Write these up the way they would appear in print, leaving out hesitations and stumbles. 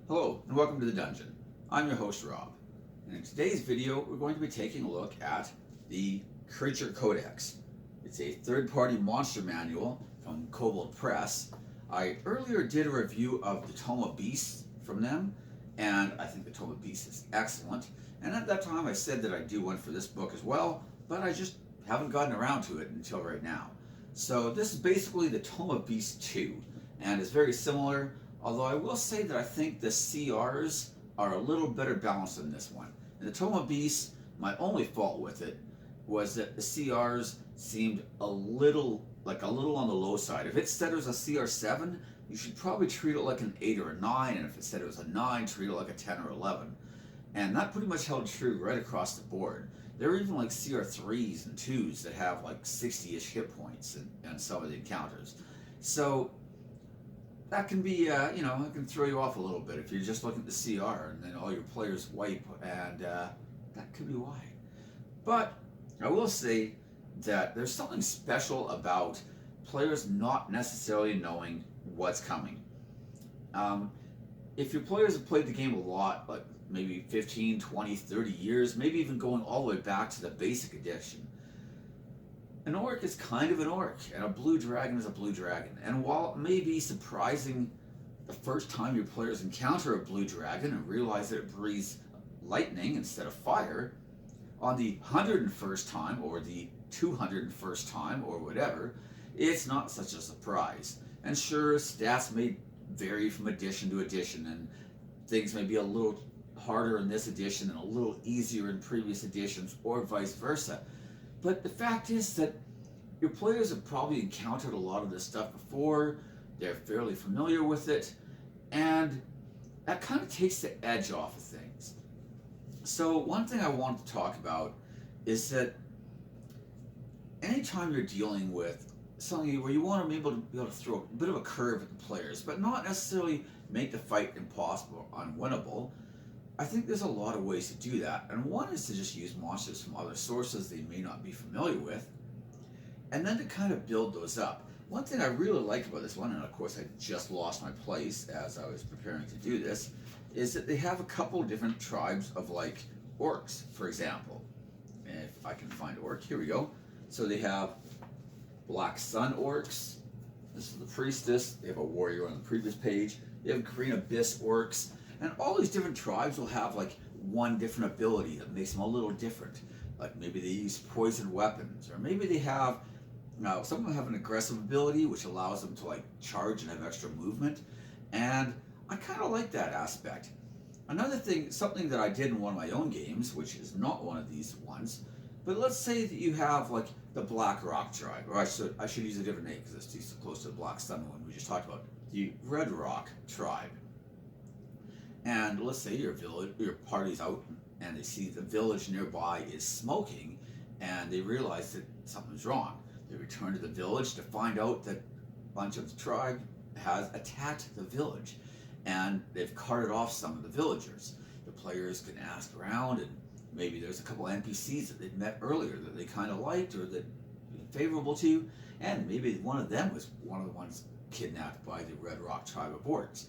Hello and welcome to the dungeon. I'm your host Rob, and in today's video we're going to be taking a look at the Creature Codex. It's a third-party monster manual from Kobold Press. I earlier did a review of the Tome of Beasts from them, and I think the Tome of Beasts is excellent. And at that time I said that I'd do one for this book as well, but I just haven't gotten around to it until right now. So this is basically the Tome of Beasts 2, and it's very similar. Although I will say that I think the CRs are a little better balanced than this one. In the Tome of Beasts, my only fault with it was that the CRs seemed a little on the low side. If it said it was a CR7, you should probably treat it like an 8 or a 9, and if it said it was a 9, treat it like a 10 or 11. And that pretty much held true right across the board. There are even like CR3s and 2s that have like 60-ish hit points in some of the encounters. So that can be, it can throw you off a little bit if you're just looking at the CR and then all your players wipe, and that could be why. But I will say that there's something special about players not necessarily knowing what's coming. If your players have played the game a lot, like maybe 15, 20, 30 years, maybe even going all the way back to the basic edition, an orc is kind of an orc, and a blue dragon is a blue dragon. And while it may be surprising the first time your players encounter a blue dragon and realize that it breathes lightning instead of fire, on the 101st time or the 201st time or whatever, it's not such a surprise. And sure, stats may vary from edition to edition, and things may be a little harder in this edition and a little easier in previous editions, or vice versa. But the fact is that your players have probably encountered a lot of this stuff before, they're fairly familiar with it, and that kind of takes the edge off of things. So one thing I want to talk about is that anytime you're dealing with something where you want to be able to throw a bit of a curve at the players, but not necessarily make the fight impossible or unwinnable, I think there's a lot of ways to do that, and one is to just use monsters from other sources they may not be familiar with, and then to kind of build those up. One thing I really like about this one, and of course I just lost my place as I was preparing to do this, is that they have a couple different tribes of like orcs, for example. And if I can find orc, here we go. So they have Black Sun orcs, this is the priestess, they have a warrior on the previous page, they have Green Abyss orcs, and all these different tribes will have like one different ability that makes them a little different. Like maybe they use poison weapons, or maybe they have, some of them have an aggressive ability which allows them to like charge and have extra movement. And I kind of like that aspect. Another thing, something that I did in one of my own games, which is not one of these ones, but let's say that you have like the Black Rock tribe, or I should use a different name because it's too close to the Black Sun one we just talked about, the Red Rock tribe. And let's say your party's out and they see the village nearby is smoking, and they realize that something's wrong. They return to the village to find out that a bunch of the tribe has attacked the village, and they've carted off some of the villagers. The players can ask around, and maybe there's a couple NPCs that they'd met earlier that they kind of liked or that favorable to, and maybe one of them was one of the ones kidnapped by the Red Rock tribe of orcs.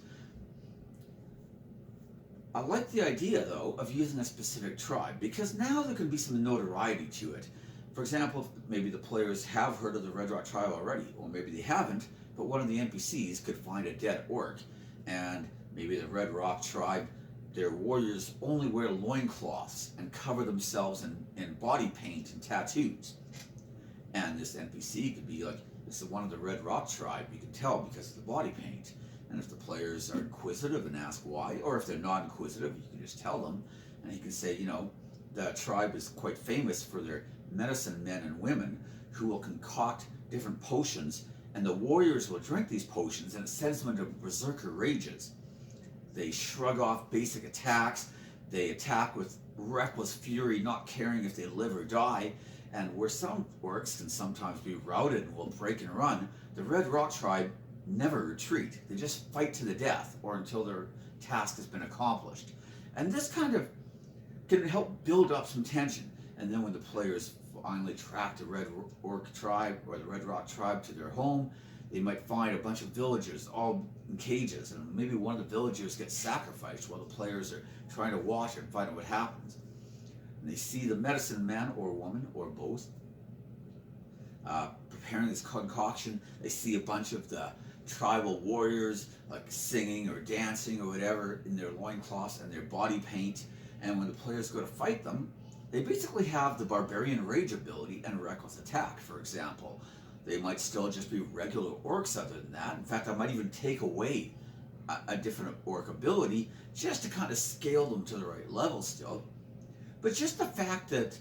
I like the idea, though, of using a specific tribe, because now there can be some notoriety to it. For example, maybe the players have heard of the Red Rock tribe already, or maybe they haven't, but one of the NPCs could find a dead orc, and maybe the Red Rock tribe, their warriors only wear loincloths and cover themselves in body paint and tattoos. And this NPC could be like, this is one of the Red Rock tribe, you can tell because of the body paint. And if the players are inquisitive and ask why, or if they're not inquisitive, you can just tell them, and you can say, the tribe is quite famous for their medicine men and women who will concoct different potions, and the warriors will drink these potions and it sends them into berserker rages. They shrug off basic attacks, they attack with reckless fury, not caring if they live or die, and where some orcs can sometimes be routed and will break and run, the Red Rock tribe never retreat. They just fight to the death or until their task has been accomplished. And this kind of can help build up some tension. And then when the players finally track the Red Orc tribe or the Red Rock tribe to their home, They might find a bunch of villagers all in cages, and maybe one of the villagers gets sacrificed while the players are trying to watch it and find out what happens. And they see the medicine man or woman or both preparing this concoction. They see a bunch of the tribal warriors like singing or dancing or whatever in their loincloths and their body paint. And when the players go to fight them, they basically have the barbarian rage ability and reckless attack, for example. They might still just be regular orcs other than that. In fact, I might even take away a different orc ability just to kind of scale them to the right level still. But just the fact that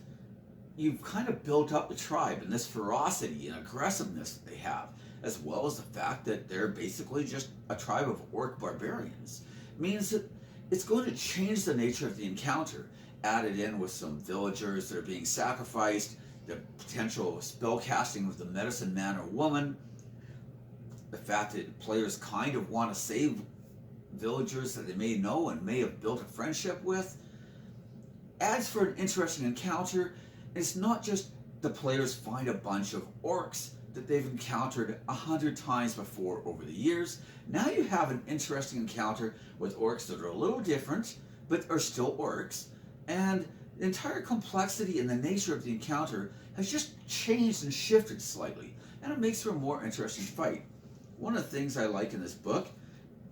you've kind of built up the tribe and this ferocity and aggressiveness that they have, as well as the fact that they're basically just a tribe of orc barbarians, means that it's going to change the nature of the encounter. Added in with some villagers that are being sacrificed, the potential spell casting with the medicine man or woman, the fact that players kind of want to save villagers that they may know and may have built a friendship with, adds for an interesting encounter. It's not just the players find a bunch of orcs that they've encountered 100 times before over the years. Now you have an interesting encounter with orcs that are a little different, but are still orcs. And the entire complexity and the nature of the encounter has just changed and shifted slightly. And it makes for a more interesting fight. One of the things I like in this book,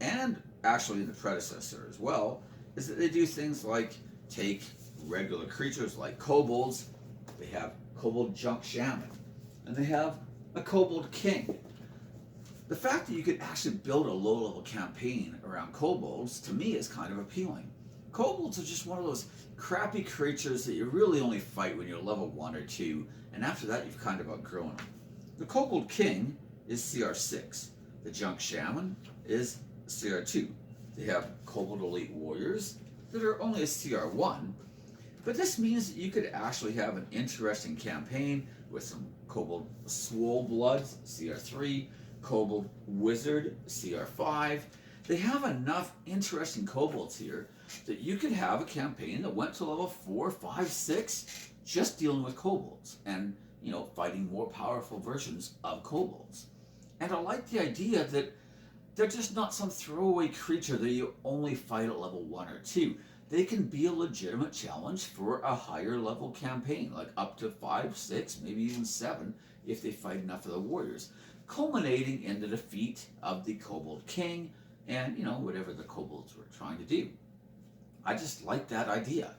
and actually in the predecessor as well, is that they do things like take regular creatures like kobolds. They have kobold junk shaman, and they have a kobold king. The fact that you could actually build a low-level campaign around kobolds, to me, is kind of appealing. Kobolds are just one of those crappy creatures that you really only fight when you're level 1 or 2, and after that you've kind of outgrown them. The kobold king is CR6. The junk shaman is CR2. They have kobold elite warriors that are only a CR1, but this means that you could actually have an interesting campaign with some kobold swole bloods, CR3, kobold wizard, CR5. They have enough interesting kobolds here that you could have a campaign that went to level 4, 5, 6, just dealing with kobolds and, you know, fighting more powerful versions of kobolds. And I like the idea that they're just not some throwaway creature that you only fight at level 1 or 2. They can be a legitimate challenge for a higher level campaign, like up to 5, 6, maybe even 7, if they fight enough of the warriors, culminating in the defeat of the kobold king and, you know, whatever the kobolds were trying to do. I just like that idea.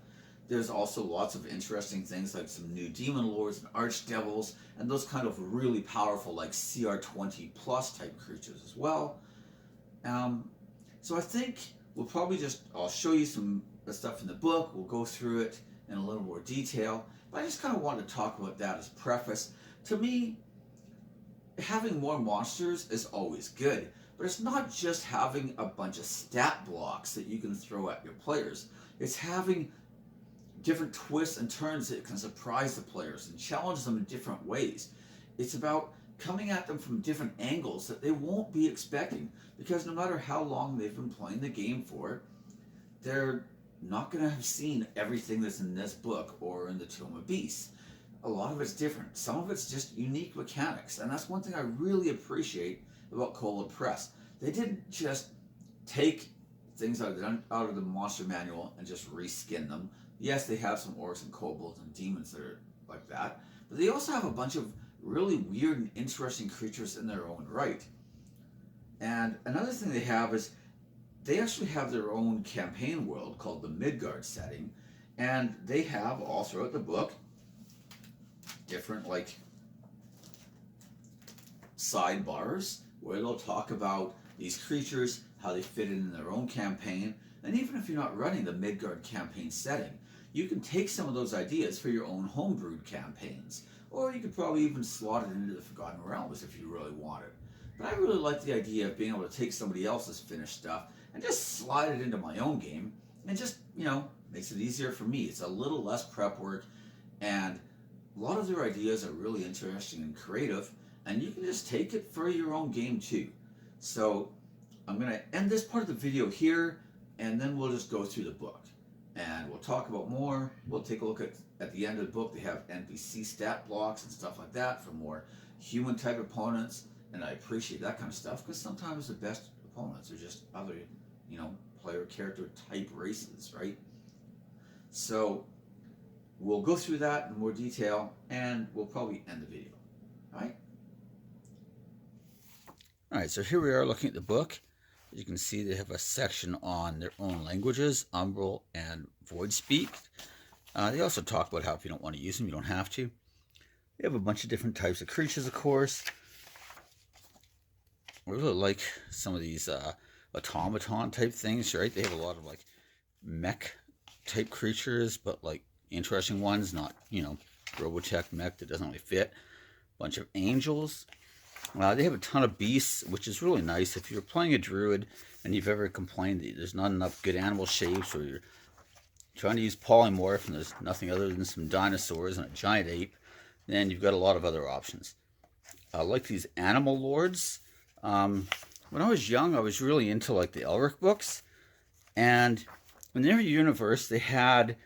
There's also lots of interesting things like some new demon lords and archdevils and those kind of really powerful like CR20 plus type creatures as well. So I think we'll probably I'll show you some of the stuff in the book. We'll go through it in a little more detail. But I just kind of wanted to talk about that as preface. To me, having more monsters is always good. But it's not just having a bunch of stat blocks that you can throw at your players. It's having different twists and turns that can surprise the players and challenge them in different ways. It's about coming at them from different angles that they won't be expecting, because no matter how long they've been playing the game for, they're not going to have seen everything that's in this book or in the Tome of Beasts. A lot of it's different. Some of it's just unique mechanics, and that's one thing I really appreciate about Kobold Press. They didn't just take things out of the monster manual and just reskin them. Yes, they have some orcs and kobolds and demons that are like that, but they also have a bunch of really weird and interesting creatures in their own right. And another thing they have is they actually have their own campaign world called the Midgard setting, and they have all throughout the book different like sidebars where they'll talk about these creatures, how they fit in their own campaign. And even if you're not running the Midgard campaign setting, you can take some of those ideas for your own homebrewed campaigns, or you could probably even slot it into the Forgotten Realms if you really wanted. But I really like the idea of being able to take somebody else's finished stuff and just slide it into my own game, and just, you know, makes it easier for me. It's a little less prep work, and a lot of their ideas are really interesting and creative, and you can just take it for your own game too. So I'm going to end this part of the video here, and then we'll just go through the book. And we'll talk about more. We'll take a look at the end of the book. They have NPC stat blocks and stuff like that for more human type opponents. and I appreciate that kind of stuff because sometimes the best opponents are just other, player character type races, right? So we'll go through that in more detail, and we'll probably end the video. All right? All right, so here we are looking at the book. As you can see, they have a section on their own languages, Umbral and Void Speak. They also talk about how if you don't want to use them, you don't have to. They have a bunch of different types of creatures, of course. I really like some of these automaton type things, right? They have a lot of like mech type creatures, but like interesting ones, not, Robotech mech that doesn't really fit. Bunch of angels. They have a ton of beasts, which is really nice. If you're playing a druid and you've ever complained that there's not enough good animal shapes, or you're trying to use polymorph and there's nothing other than some dinosaurs and a giant ape, then you've got a lot of other options. I like these animal lords. When I was young, I was really into like the Elric books, and in their universe, they had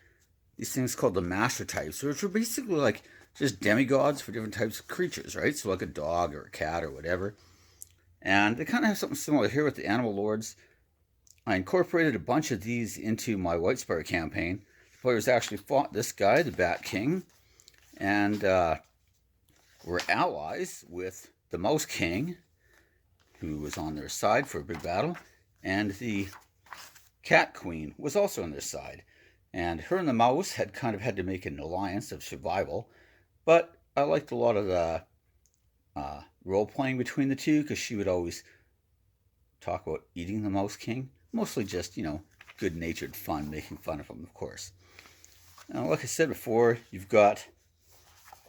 these things called the master types, which were basically like just demigods for different types of creatures, right? So like a dog or a cat or whatever. And they kind of have something similar here with the animal lords. I incorporated a bunch of these into my Whitespire campaign. The players actually fought this guy, the Bat King, and were allies with the Mouse King, who was on their side for a big battle, and the Cat Queen was also on their side. And her and the mouse had kind of had to make an alliance of survival, but I liked a lot of the role-playing between the two, because she would always talk about eating the Mouse King. Mostly just, good-natured fun, making fun of him, of course. Now, like I said before, you've got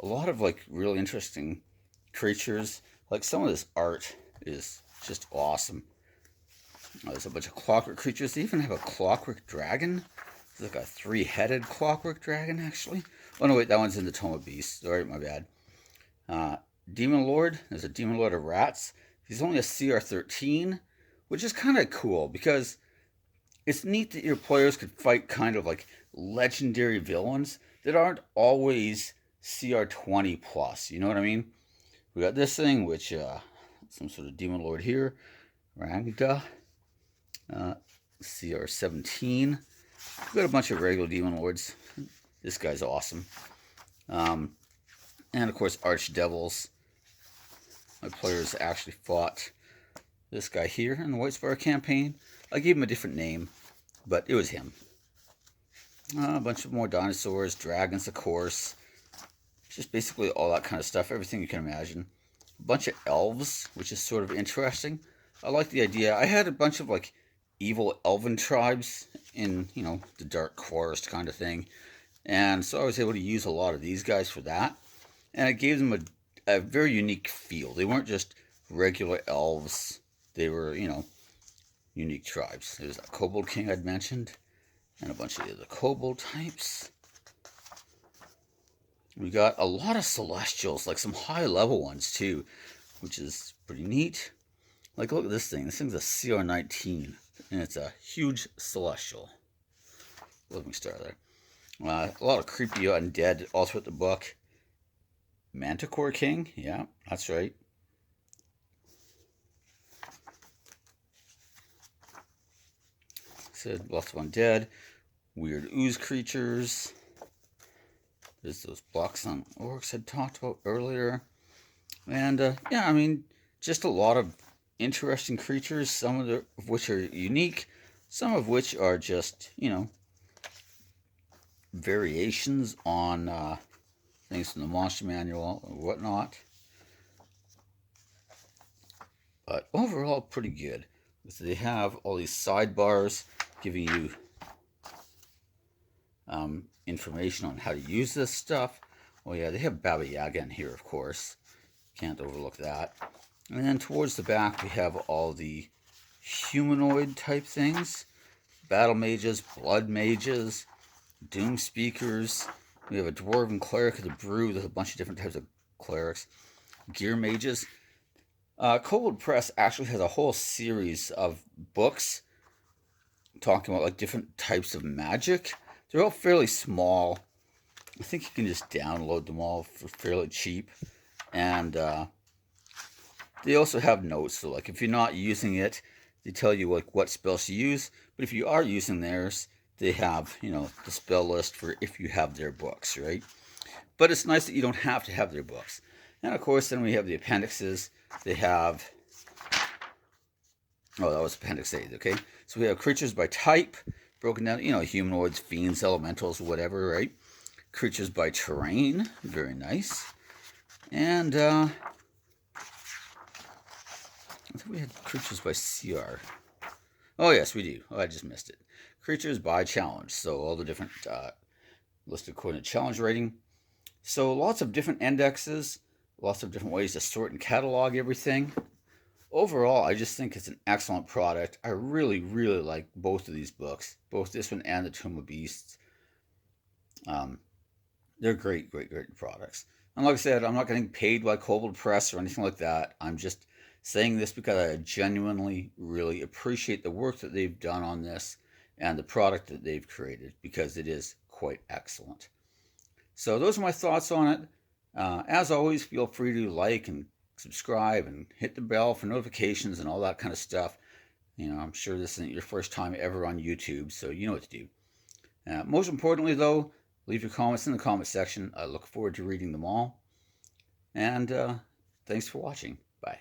a lot of, like, really interesting creatures. Like, some of this art is just awesome. There's a bunch of clockwork creatures. They even have a clockwork dragon. It's like a 3-headed clockwork dragon, actually. Oh, no, wait, that one's in the Tome of Beasts. Sorry, my bad. Demon Lord. There's a Demon Lord of Rats. He's only a CR 13, which is kind of cool, because it's neat that your players could fight kind of like legendary villains that aren't always CR 20 plus. You know what I mean? We got this thing, which, some sort of Demon Lord here. Rangda. CR 17. We've got a bunch of regular Demon Lords. This guy's awesome. And of course, Archdevils. My players actually fought this guy here in the Whitespire campaign. I gave him a different name, but it was him. A bunch of more dinosaurs, dragons, of course. Just basically all that kind of stuff, everything you can imagine. A bunch of elves, which is sort of interesting. I like the idea. I had a bunch of like evil elven tribes in, the dark forest kind of thing. And so I was able to use a lot of these guys for that. And it gave them a very unique feel. They weren't just regular elves. They were, unique tribes. There's that Kobold King I'd mentioned, and a bunch of the other Kobold types. We got a lot of Celestials, like some high-level ones, too, which is pretty neat. Like, look at this thing. This thing's a CR 19, and it's a huge Celestial. Let me start there. A lot of creepy undead all throughout the book. Manticore King, yeah, that's right. Said lots of undead, weird ooze creatures. There's those blocks on orcs I'd talked about earlier. And yeah, I mean, just a lot of interesting creatures, some of which are unique, some of which are just, variations on things from the monster manual or whatnot. But overall, pretty good. So they have all these sidebars giving you information on how to use this stuff. Oh yeah, they have Baba Yaga in here, of course. Can't overlook that. And then towards the back, we have all the humanoid type things. Battle mages, blood mages, doom speakers. We have a dwarven cleric of the brew. There's a bunch of different types of clerics. Gear mages. Kobold Press actually has a whole series of books talking about like different types of magic. They're all fairly small. I think you can just download them all for fairly cheap. And They also have notes, so like if you're not using it, they tell you like what spells to use. But if you are using theirs, they have, the spell list for if you have their books, right? But it's nice that you don't have to have their books. And of course, then we have the appendixes. They have, oh, that was Appendix 8, okay? So we have creatures by type, broken down, humanoids, fiends, elementals, whatever, right? Creatures by terrain, very nice. And I think we had creatures by CR. Oh, yes, we do. Oh, I just missed it. Creatures by challenge. So all the different listed according to challenge rating. So lots of different indexes, lots of different ways to sort and catalog everything. Overall, I just think it's an excellent product. I really, really like both of these books, both this one and the Tomb of Beasts. Um, they're great, great, great products. And like I said, I'm not getting paid by Kobold Press or anything like that. I'm just saying this because I genuinely really appreciate the work that they've done on this and the product that they've created because it is quite excellent. So those are my thoughts on it. As always, feel free to like and subscribe and hit the bell for notifications and all that kind of stuff. I'm sure this isn't your first time ever on YouTube, so you know what to do. Most importantly, though, leave your comments in the comment section. I look forward to reading them all. And thanks for watching. Bye.